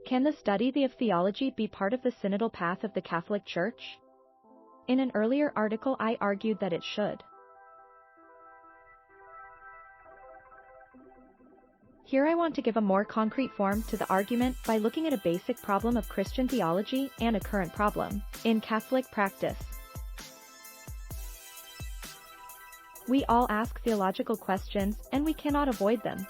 Can the study of theology be part of the synodal path of the Catholic Church? In an earlier article I argued that it should. Here I want to give a more concrete form to the argument by looking at a basic problem of Christian theology and a current problem in Catholic practice. We all ask theological questions, and we cannot avoid them.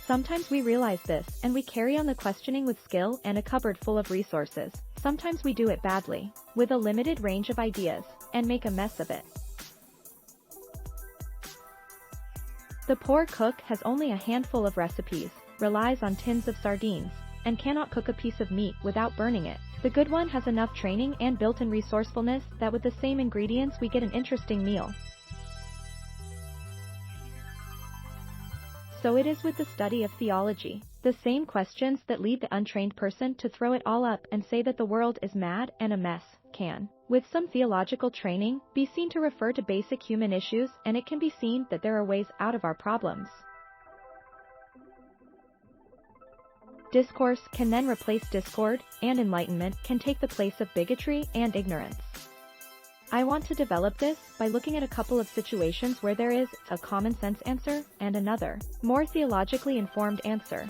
Sometimes we realize this, and we carry on the questioning with skill and a cupboard full of resources. Sometimes we do it badly, with a limited range of ideas, and make a mess of it. The poor cook has only a handful of recipes, relies on tins of sardines, and cannot cook a piece of meat without burning it. The good one has enough training and built-in resourcefulness that with the same ingredients we get an interesting meal. So it is with the study of theology. The same questions that lead the untrained person to throw it all up and say that the world is mad and a mess can, with some theological training, be seen to refer to basic human issues, and it can be seen that there are ways out of our problems. Discourse can then replace discord, and enlightenment can take the place of bigotry and ignorance. I want to develop this by looking at a couple of situations where there is a common sense answer and another, more theologically informed answer.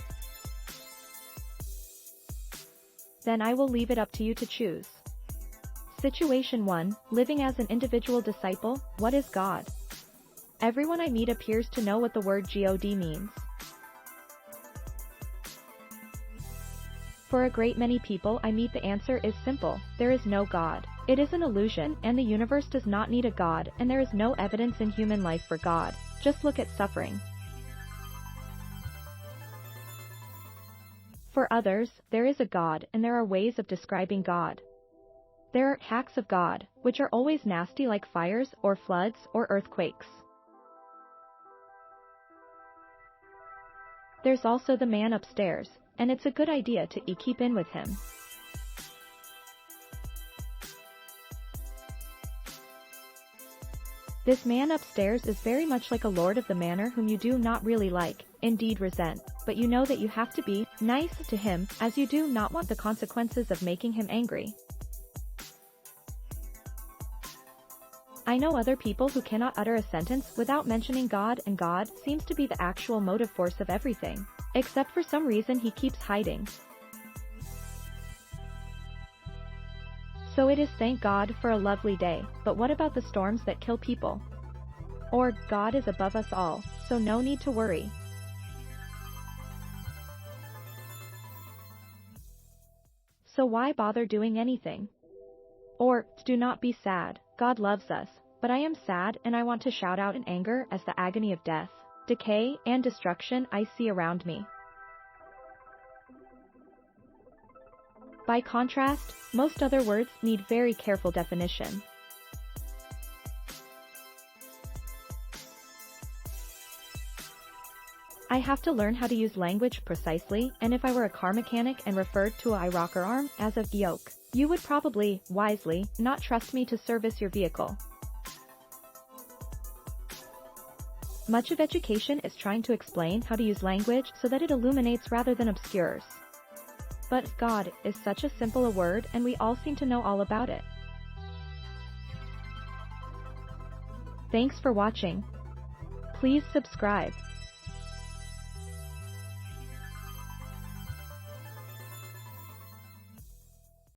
Then I will leave it up to you to choose. Situation 1, living as an individual disciple, what is God? Everyone I meet appears to know what the word God means. For a great many people I meet the answer is simple, there is no God. It is an illusion, and the universe does not need a God, and there is no evidence in human life for God. Just look at suffering. For others, there is a God, and there are ways of describing God. There are hacks of God, which are always nasty, like fires, or floods, or earthquakes. There's also the man upstairs, and it's a good idea to keep in with him. This man upstairs is very much like a lord of the manor whom you do not really like, indeed resent, but you know that you have to be nice to him, as you do not want the consequences of making him angry. I know other people who cannot utter a sentence without mentioning God, and God seems to be the actual motive force of everything, except for some reason he keeps hiding. So it is thank God for a lovely day, but what about the storms that kill people? Or, God is above us all, so no need to worry. So why bother doing anything? Or, do not be sad, God loves us, but I am sad and I want to shout out in anger as the agony of death, decay, and destruction I see around me. By contrast, most other words need very careful definition. I have to learn how to use language precisely, and if I were a car mechanic and referred to a rocker arm as a yoke, you would probably, wisely, not trust me to service your vehicle. Much of education is trying to explain how to use language so that it illuminates rather than obscures. But God is such a simple a word, and we all seem to know all about it. Thanks for watching. Please subscribe.